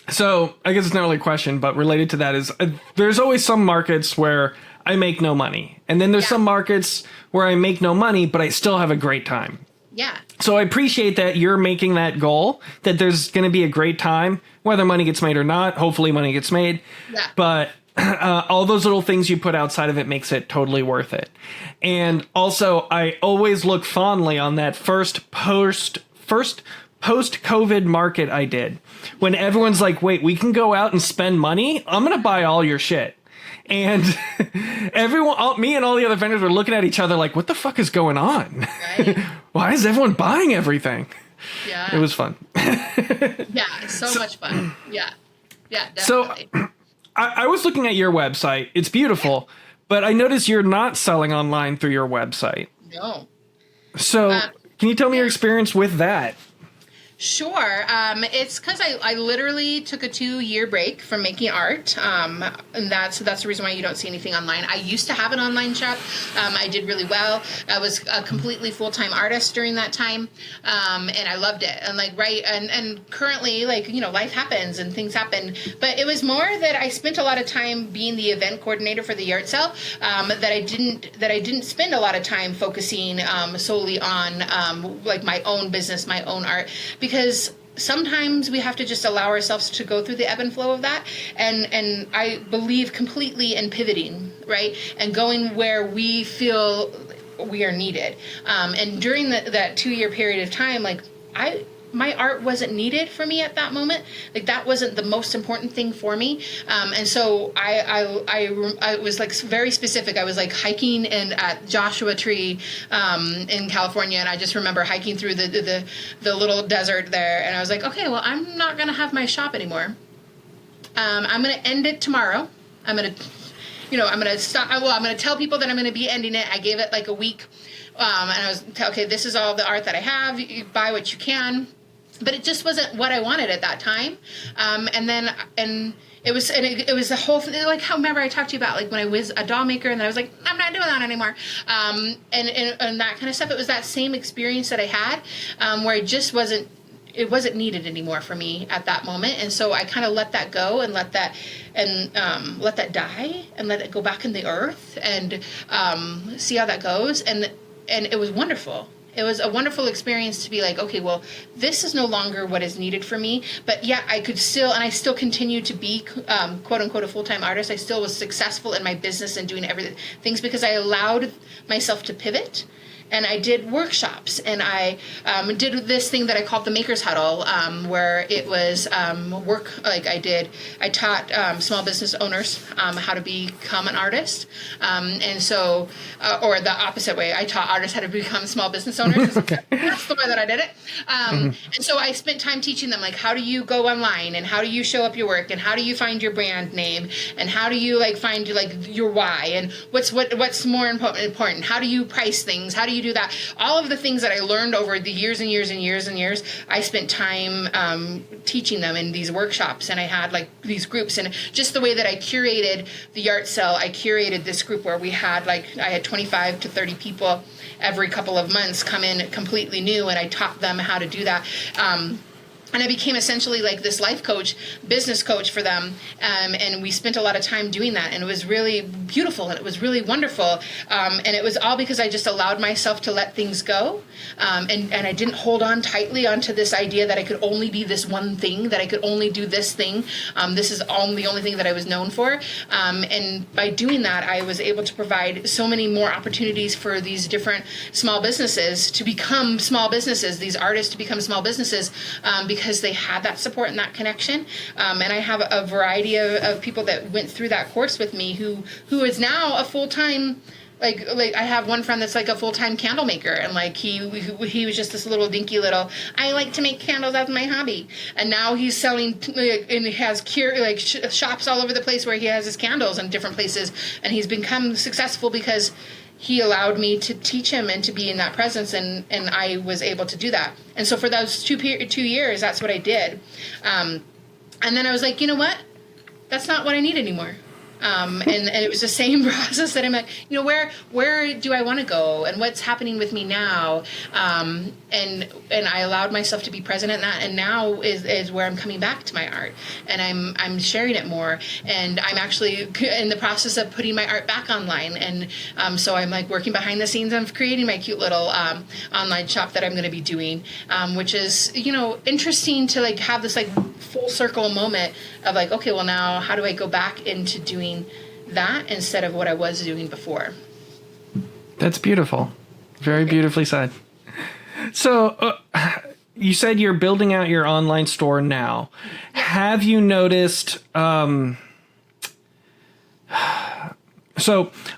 so I guess it's not really a question, but related to that is, there's always some markets where I make no money. And then there's some markets where I make no money, but I still have a great time. Yeah. So I appreciate that you're making that goal, that there's going to be a great time, whether money gets made or not. Hopefully money gets made. Yeah. But all those little things you put outside of it makes it totally worth it. And also, I always look fondly on that first post-COVID market I did, when everyone's like, wait, we can go out and spend money? I'm going to buy all your shit. And me and all the other vendors were looking at each other like, what the fuck is going on? Right? Why is everyone buying everything? Yeah. It was fun. Yeah, so much fun. Yeah. Yeah, definitely. So I was looking at your website. It's beautiful, but I noticed you're not selling online through your website. No. So can you tell me your experience with that? Sure. It's because I literally took a 2-year break from making art. And that's the reason why you don't see anything online. I used to have an online shop. I did really well. I was a completely full-time artist during that time. And I loved it. And and currently, life happens and things happen. But it was more that I spent a lot of time being the event coordinator for the yard sale, that I didn't spend a lot of time focusing solely on my own business, my own art. Because sometimes we have to just allow ourselves to go through the ebb and flow of that. And I believe completely in pivoting, right? And going where we feel we are needed. And during that 2-year period of time, my art wasn't needed for me at that moment. That wasn't the most important thing for me. And so I was very specific. I was hiking at Joshua Tree in California, and I just remember hiking through the little desert there. And I was like, okay, well, I'm not going to have my shop anymore. I'm going to end it tomorrow. I'm going to I'm going to stop. Well, I'm going to tell people that I'm going to be ending it. I gave it like a week. And I was, okay, this is all the art that I have. You buy what you can. But it just wasn't what I wanted at that time. And it was the whole thing, like how, remember I talked to you about like when I was a doll maker and then I was like, I'm not doing that anymore. And that kind of stuff. It was that same experience that I had, where it wasn't needed anymore for me at that moment. And so I kind of let that go and let that die and let it go back in the earth and see how that goes. And it was wonderful. It was a wonderful experience to be like, okay, well, this is no longer what is needed for me. But yeah, I still continue to be, quote unquote, a full-time artist. I still was successful in my business and doing things because I allowed myself to pivot. And I did workshops, and I did this thing that I called the Maker's Huddle, where it was I taught small business owners how to become an artist, and so, or the opposite way, I taught artists how to become small business owners. Okay. That's the way that I did it. And so I spent time teaching them, like, how do you go online, and how do you show up your work, and how do you find your brand name, and how do you find your why, and what's more important, how do you price things, how do you do that? All of the things that I learned over the years and years and years and years, I spent time teaching them in these workshops, and I had these groups, and just the way that I curated the yard sale, I curated this group where we had I had 25 to 30 people every couple of months come in completely new, and I taught them how to do that. And I became essentially like this life coach, business coach for them. And we spent a lot of time doing that. And it was really beautiful and it was really wonderful. And it was all because I just allowed myself to let things go. And I didn't hold on tightly onto this idea that I could only be this one thing, that I could only do this thing. This is the only thing that I was known for. And by doing that, I was able to provide so many more opportunities for these different small businesses to become small businesses, these artists to become small businesses, because they had that support and that connection. And I have a variety of people that went through that course with me who is now a full-time, like I have one friend that's like a full-time candle maker, and he was just this little dinky little, I like to make candles as my hobby, and now he's selling and he has shops all over the place where he has his candles in different places, and he's become successful because he allowed me to teach him and to be in that presence, and I was able to do that. And so for those 2 years, that's what I did. And then I was like, you know what? That's not what I need anymore. And it was the same process that I'm like, where do I want to go, and what's happening with me now? And I allowed myself to be present in that, and now is where I'm coming back to my art, and I'm sharing it more, and I'm actually in the process of putting my art back online, and so I'm working behind the scenes. I'm creating my cute little online shop that I'm going to be doing, which is interesting to have this full circle moment of okay, well, now how do I go back into doing that instead of what I was doing before? That's beautiful. Very beautifully said. So you said you're building out your online store now. Yeah. Have you noticed... so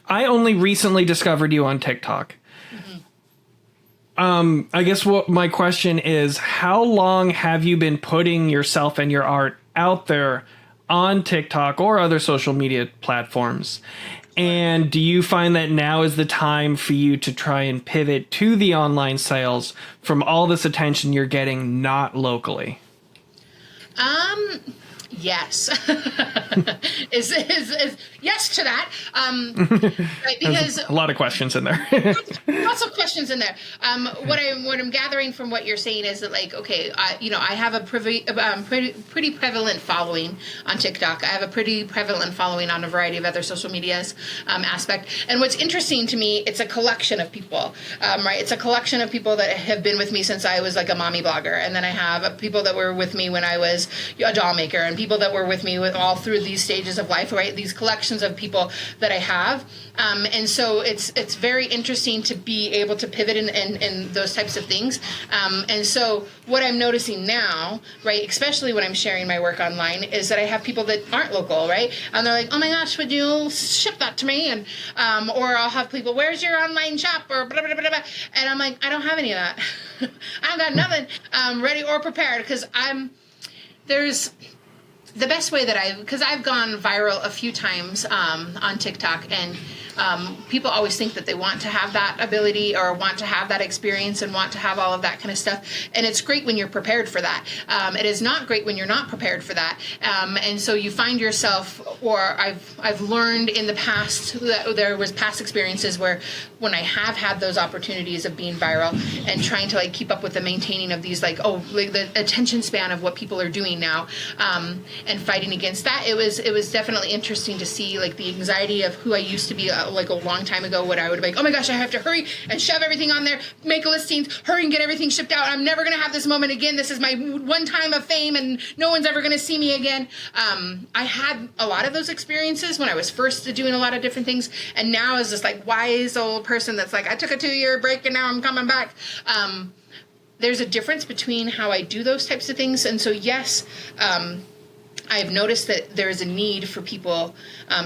I only recently discovered you on TikTok. I guess what my question is, how long have you been putting yourself and your art out there on TikTok or other social media platforms? And do you find that now is the time for you to try and pivot to the online sales from all this attention you're getting not locally? Yes. is yes to that. Right, because there's a lot of questions in there. Lots of questions in there. What I'm gathering from what you're saying is that okay, I have a pretty prevalent following on TikTok. I have a pretty prevalent following on a variety of other social medias aspect. And what's interesting to me, it's a collection of people, right? It's a collection of people that have been with me since I was a mommy blogger, and then I have people that were with me when I was a doll maker, and people that were with me all through these stages of life, right? These collections of people that I have. And so it's very interesting to be able to pivot in those types of things. And so what I'm noticing now, right, especially when I'm sharing my work online, is that I have people that aren't local, right? And they're like, oh my gosh, would you ship that to me? And or I'll have people, where's your online shop? Or blah, blah, blah, blah. And I'm like, I don't have any of that. I've got nothing ready or prepared, because the best way that because I've gone viral a few times on TikTok, and people always think that they want to have that ability or want to have that experience and want to have all of that kind of stuff. And it's great when you're prepared for that. It is not great when you're not prepared for that. And so you find yourself, or I've learned in the past that there was past experiences where when I have had those opportunities of being viral and trying to like keep up with the maintaining of these like the attention span of what people are doing now, and fighting against that, it was definitely interesting to see like the anxiety of who I used to be like a long time ago, when I would be like, oh my gosh, I have to hurry and shove everything on there, make listings, hurry and get everything shipped out. I'm never going to have this moment again. This is my one time of fame and no one's ever going to see me again. I had a lot of those experiences when I was first doing a lot of different things. And now as this like wise old person that's like, I took a 2-year break and now I'm coming back. There's a difference between how I do those types of things. And so, yes, I've noticed that there is a need for people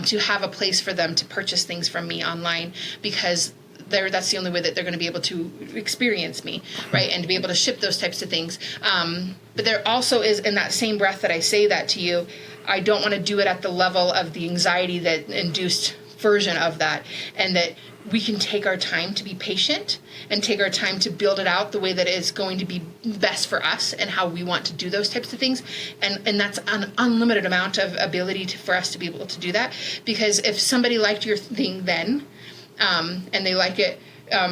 to have a place for them to purchase things from me online, because that's the only way that they're going to be able to experience me, right? And to be able to ship those types of things. But there also is, in that same breath that I say that to you, I don't want to do it at the level of the anxiety that induced version of that, and that we can take our time to be patient and take our time to build it out the way that is going to be best for us and how we want to do those types of things. And that's an unlimited amount of ability for us to be able to do that. Because if somebody liked your thing then, and they like it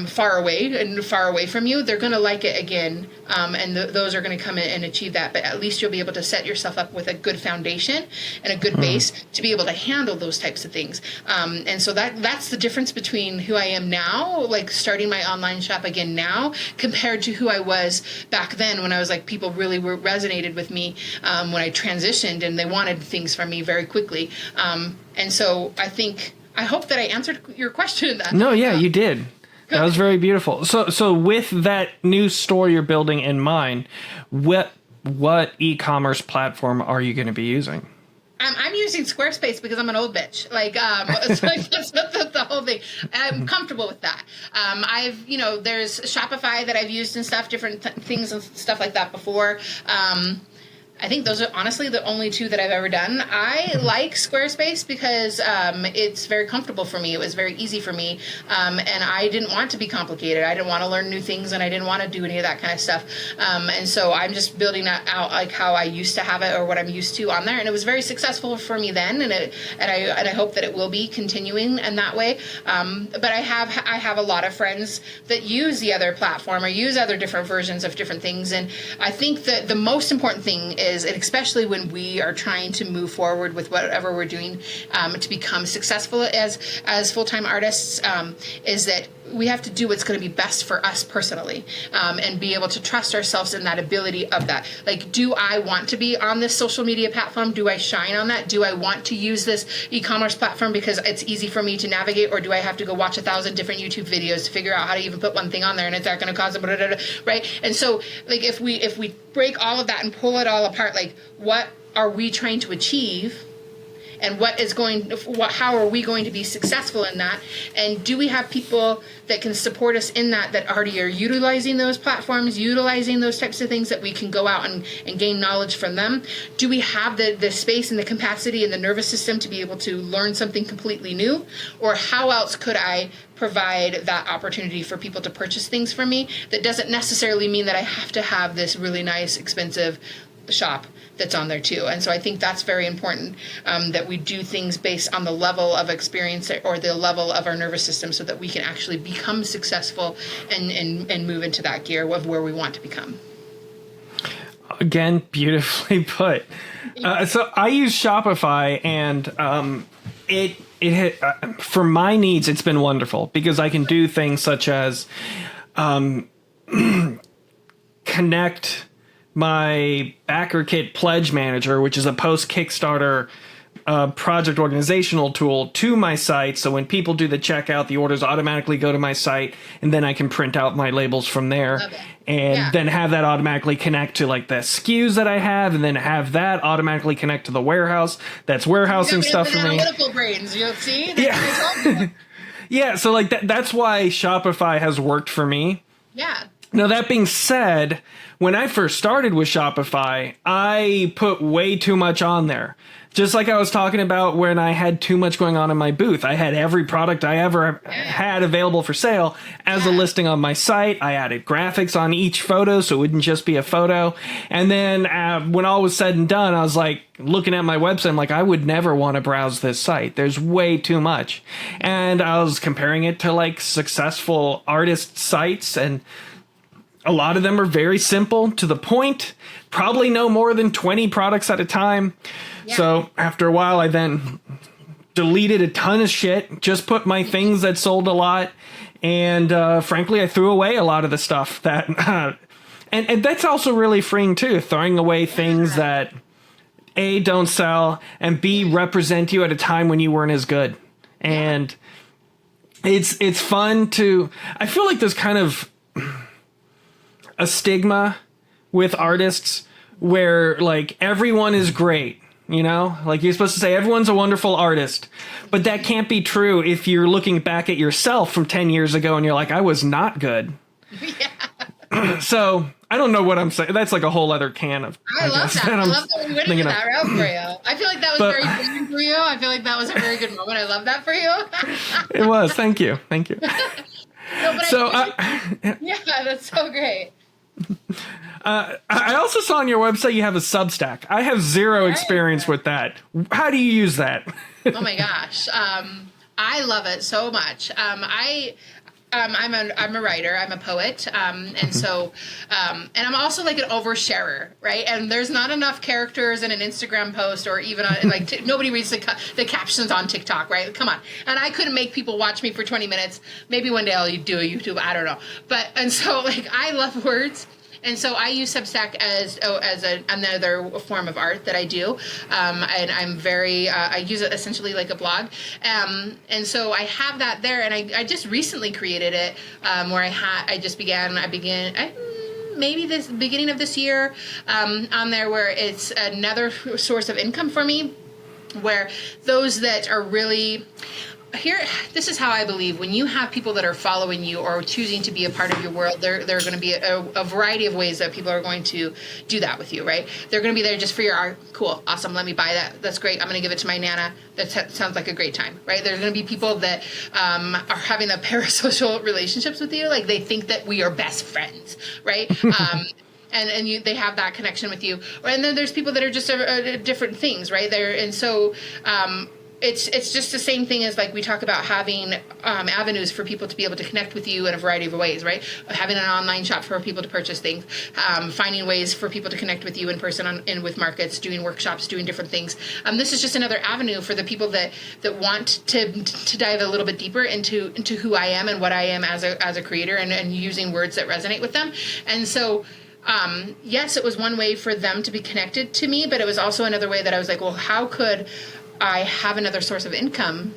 far away from you, they're going to like it again, and those are going to come in and achieve that. But at least you'll be able to set yourself up with a good foundation and a good base to be able to handle those types of things. And so that's the difference between who I am now, like starting my online shop again now, compared to who I was back then, when I was like, people really resonated with me when I transitioned and they wanted things from me very quickly. And so I hope that I answered your question. No, yeah, you did. That was very beautiful. So with that new store you're building in mind, what e-commerce platform are you going to be using? I'm using Squarespace because I'm an old bitch. It's like that's the whole thing. I'm comfortable with that. There's Shopify that I've used and stuff, different things and stuff like that before. I think those are honestly the only two that I've ever done. I like Squarespace because it's very comfortable for me. It was very easy for me. And I didn't want to be complicated. I didn't want to learn new things, and I didn't want to do any of that kind of stuff. And so I'm just building that out like how I used to have it, or what I'm used to on there. And it was very successful for me then. And I hope that it will be continuing in that way. But I have a lot of friends that use the other platform or use other different versions of different things. And I think that the most important thing is, and especially when we are trying to move forward with whatever we're doing to become successful as full-time artists, is that we have to do what's going to be best for us personally, and be able to trust ourselves in that ability of that. Like, do I want to be on this social media platform? Do I shine on that? Do I want to use this e-commerce platform because it's easy for me to navigate, or do I have to go watch 1,000 different YouTube videos to figure out how to even put one thing on there, and it's not going to cause right? And so, like, if we break all of that and pull it all apart, like, what are we trying to achieve? And how are we going to be successful in that? And do we have people that can support us in that already are utilizing those platforms, utilizing those types of things, that we can go out and gain knowledge from them? Do we have the space and the capacity and the nervous system to be able to learn something completely new? Or how else could I provide that opportunity for people to purchase things from me? That doesn't necessarily mean that I have to have this really nice, expensive shop that's on there too. And so I think that's very important, that we do things based on the level of experience or the level of our nervous system, so that we can actually become successful and move into that gear of where we want to become. Again, beautifully put. So I use Shopify, and for my needs, it's been wonderful, because I can do things such as connect my BackerKit Pledge Manager, which is a post-Kickstarter project organizational tool, to my site. So when people do the checkout, the orders automatically go to my site, and then I can print out my labels from there, and then have that automatically connect to like the SKUs that I have, and then have that automatically connect to the warehouse that's warehousing stuff for me. Analytical brains, you'll see. Yeah. Yeah. So like that's why Shopify has worked for me. Yeah. Now, that being said, when I first started with Shopify, I put way too much on there. Just like I was talking about when I had too much going on in my booth. I had every product I ever had available for sale as a listing on my site. I added graphics on each photo so it wouldn't just be a photo. And then when all was said and done, I was like looking at my website. I'm like, I would never want to browse this site. There's way too much. And I was comparing it to like successful artist sites, and a lot of them are very simple, to the point, probably no more than 20 products at a time. Yeah. So after a while, I then deleted a ton of shit, just put my things that sold a lot. And frankly, I threw away a lot of the stuff that... and that's also really freeing too, throwing away things that A, don't sell, and B, represent you at a time when you weren't as good. And it's fun to... I feel like there's kind of a stigma with artists where like everyone is great, you know, like you're supposed to say everyone's a wonderful artist, but that can't be true if you're looking back at yourself from 10 years ago and you're like, I was not good. Yeah. So I don't know what I'm saying. That's like a whole other can of... I love that. I love that we went into that route for you. I feel like that was very good for you. I feel like that was a very good moment. I love that for you. It was. Thank you. Thank you. No, so yeah, that's so great. I also saw on your website you have a Substack. I have zero experience with that. How do you use that? Oh my gosh, I love it so much. I'm a writer. I'm a poet, and so and I'm also like an oversharer, right? And there's not enough characters in an Instagram post, or even on, like nobody reads the captions on TikTok, right? Come on. And I couldn't make people watch me for 20 minutes. Maybe one day I'll do a YouTube. I don't know. And so like I love words. And so I use Substack as another form of art that I do, and I'm very I use it essentially like a blog, and so I have that there, and I just recently created it where I began maybe this beginning of this year on there, where it's another source of income for me, where those that are really... This is how I believe. When you have people that are following you or choosing to be a part of your world, there are going to be a variety of ways that people are going to do that with you, right? They're going to be there just for your art. Cool. Awesome. Let me buy that. That's great. I'm going to give it to my Nana. That sounds like a great time, right? There's going to be people that are having the parasocial relationships with you. Like they think that we are best friends, right? And they have that connection with you. And then there's people that are just different things, right? It's just the same thing as like we talk about having avenues for people to be able to connect with you in a variety of ways, right? Having an online shop for people to purchase things, finding ways for people to connect with you in person and with markets, doing workshops, doing different things. This is just another avenue for the people that want to dive a little bit deeper into who I am and what I am as a creator, and using words that resonate with them. And so yes, it was one way for them to be connected to me, but it was also another way that I was like, well, how could I have another source of income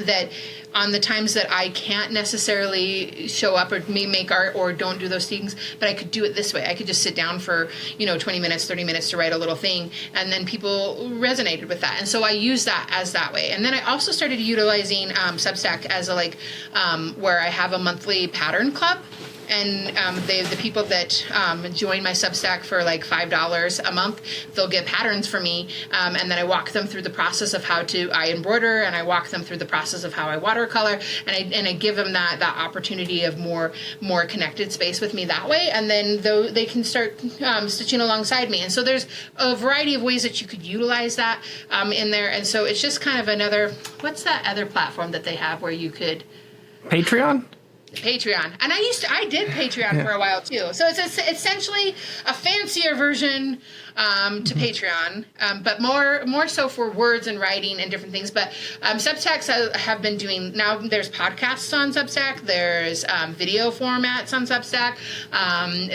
that on the times that I can't necessarily show up or make art or don't do those things, but I could do it this way. I could just sit down for, 20 minutes, 30 minutes to write a little thing, and then people resonated with that. And so I use that as that way. And then I also started utilizing Substack as where I have a monthly pattern club. And the people that join my Substack for like $5 a month, they'll get patterns for me, and then I walk them through the process of how I embroider, and I walk them through the process of how I watercolor, and I give them that opportunity of more connected space with me that way, and then they can start stitching alongside me. And so there's a variety of ways that you could utilize that in there, and so it's just kind of another, what's that other platform that they have where you could... Patreon? Patreon. And I did Patreon for a while too. So it's essentially a fancier version to Patreon, but more so for words and writing and different things. But Substacks have been doing, now there's podcasts on Substack, there's video formats on Substack.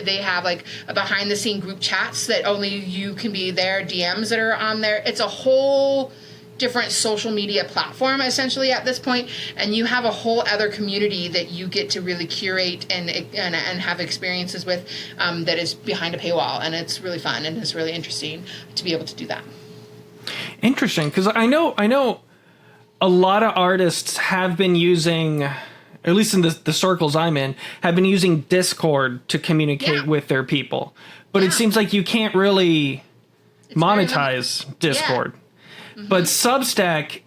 They have like a behind the scene group chats that only you can be there, DMs that are on there. It's a whole different social media platform essentially at this point, and you have a whole other community that you get to really curate and have experiences with that is behind a paywall, and it's really fun and it's really interesting to be able to do that. Interesting, because I know a lot of artists have been using at least in the circles I'm in, have been using Discord to communicate with their people. But it seems like you can't really monetize Discord. Yeah. But Substack,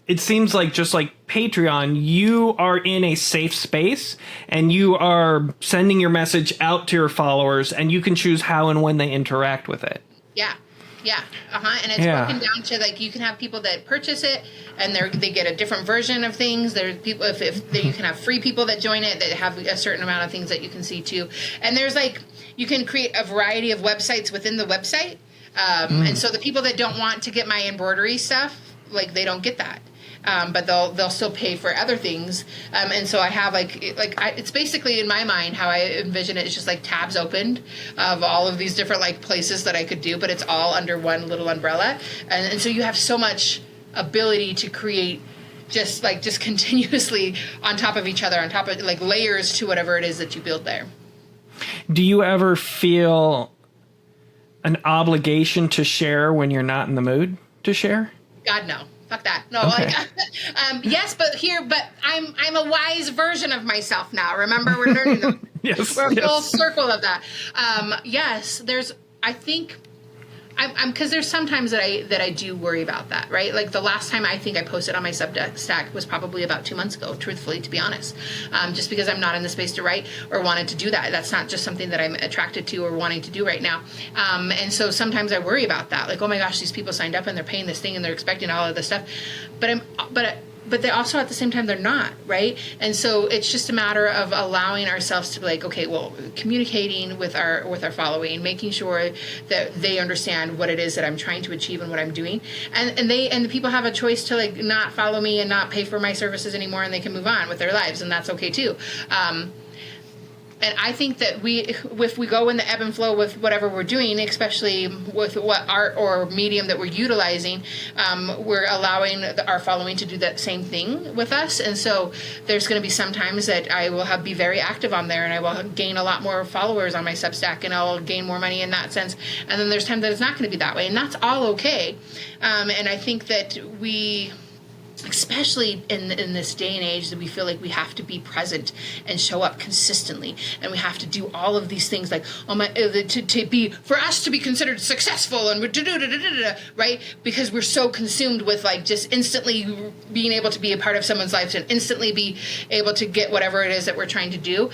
it seems like just like Patreon, you are in a safe space and you are sending your message out to your followers and you can choose how and when they interact with it. Yeah. Yeah. And it's broken down to like, you can have people that purchase it and they get a different version of things. There's people, if you can have free people that join it that have a certain amount of things that you can see too. And there's like, you can create a variety of websites within the website. And so the people that don't want to get my embroidery stuff, like they don't get that. But they'll still pay for other things. And so I have it's basically in my mind how I envision it. It's just like tabs opened of all of these different like places that I could do, but it's all under one little umbrella. And so you have so much ability to create just continuously on top of each other, on top of like layers to whatever it is that you build there. Do you ever feel an obligation to share when you're not in the mood to share? God, no. Fuck that. No, okay. Yes, but I'm a wise version of myself now. Remember, we're learning them. We're a full circle of that. Yes, I think because there's sometimes that I do worry about that, right? Like the last time I think I posted on my Substack was probably about 2 months ago, truthfully, to be honest. Just because I'm not in the space to write or wanted to do that. That's not just something that I'm attracted to or wanting to do right now. And so sometimes I worry about that. Like, oh my gosh, these people signed up and they're paying this thing and they're expecting all of this stuff. But they also at the same time they're not, right? And so it's just a matter of allowing ourselves to be like, okay, well, communicating with our following, making sure that they understand what it is that I'm trying to achieve and what I'm doing, and the people have a choice to like not follow me and not pay for my services anymore, and they can move on with their lives, and that's okay too. And I think that if we go in the ebb and flow with whatever we're doing, especially with what art or medium that we're utilizing, we're allowing our following to do that same thing with us. And so there's going to be some times that I will be very active on there and I will gain a lot more followers on my Substack and I'll gain more money in that sense. And then there's times that it's not going to be that way. And that's all okay. And I think that especially in this day and age, that we feel like we have to be present and show up consistently, and we have to do all of these things like for us to be considered successful and right, because we're so consumed with like just instantly being able to be a part of someone's life and instantly be able to get whatever it is that we're trying to do.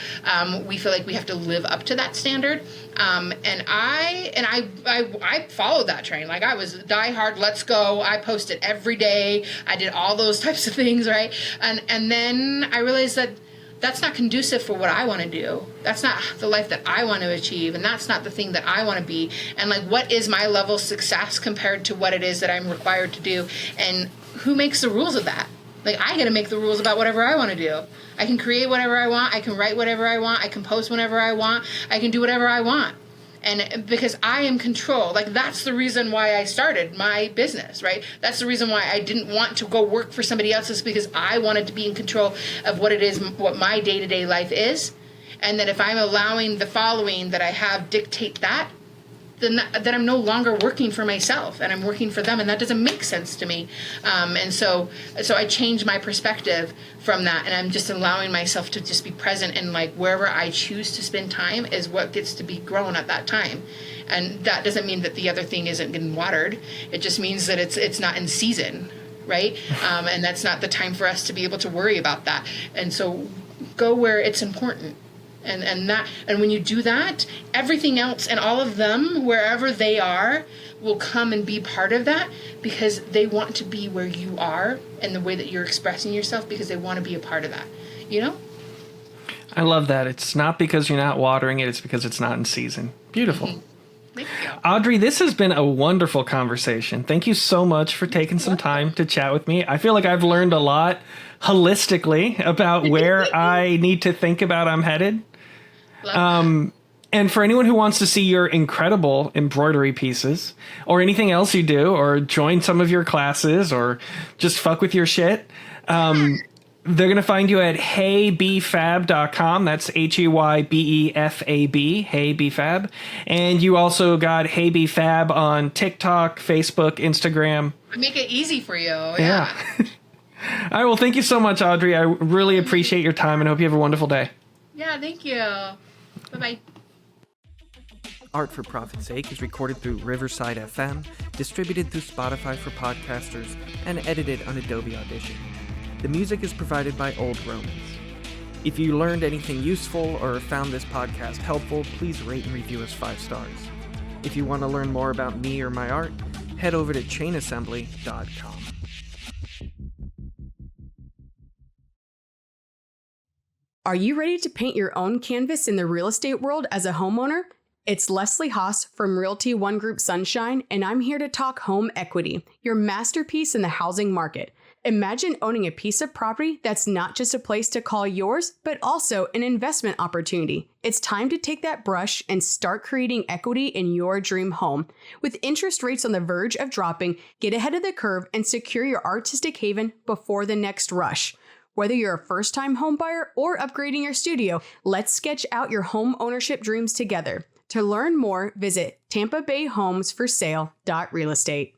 We feel like we have to live up to that standard. And I followed that train. Like I was diehard, let's go. I posted every day. I did all those types of things, right? And then I realized that that's not conducive for what I want to do. That's not the life that I want to achieve, and that's not the thing that I want to be. And like, what is my level of success compared to what it is that I'm required to do? And who makes the rules of that? Like, I got to make the rules about whatever I want to do. I can create whatever I want. I can write whatever I want. I can post whenever I want. I can do whatever I want. And because I am control, like that's the reason why I started my business, right? That's the reason why I didn't want to go work for somebody else, is because I wanted to be in control of what it is, what my day-to-day life is. And that if I'm allowing the following that I have dictate that, then I'm no longer working for myself and I'm working for them, and that doesn't make sense to me. And so I changed my perspective from that, and I'm just allowing myself to just be present, and like wherever I choose to spend time is what gets to be grown at that time. And that doesn't mean that the other thing isn't getting watered. It just means that it's not in season, right? And that's not the time for us to be able to worry about that. And so go where it's important. And when you do that, everything else and all of them, wherever they are, will come and be part of that, because they want to be where you are and the way that you're expressing yourself, because they want to be a part of that, you know? I love that. It's not because you're not watering it, it's because it's not in season. Beautiful. Mm-hmm. Thank you. Audrey, this has been a wonderful conversation. Thank you so much for taking some time to chat with me. I feel like I've learned a lot holistically about where I need to think about I'm headed. And for anyone who wants to see your incredible embroidery pieces or anything else you do, or join some of your classes, or just fuck with your shit, they're going to find you at heybefab.com. That's HEYBEFAB, heybefab. And you also got heybefab on TikTok, Facebook, Instagram. I make it easy for you. Yeah. All right. Well, thank you so much, Audrey. I really appreciate your time and hope you have a wonderful day. Yeah, thank you. Bye-bye. Art for Profit's Sake is recorded through Riverside FM, distributed through Spotify for podcasters, and edited on Adobe Audition. The music is provided by Old Romans. If you learned anything useful or found this podcast helpful, please rate and review us 5 stars. If you want to learn more about me or my art, head over to chainassembly.com. Are you ready to paint your own canvas in the real estate world as a homeowner? It's Leslie Haas from Realty One Group Sunshine, and I'm here to talk home equity, your masterpiece in the housing market. Imagine owning a piece of property that's not just a place to call yours, but also an investment opportunity. It's time to take that brush and start creating equity in your dream home. With interest rates on the verge of dropping, get ahead of the curve and secure your artistic haven before the next rush. Whether you're a first-time homebuyer or upgrading your studio, let's sketch out your home ownership dreams together. To learn more, visit tampabayhomesforsale.realestate.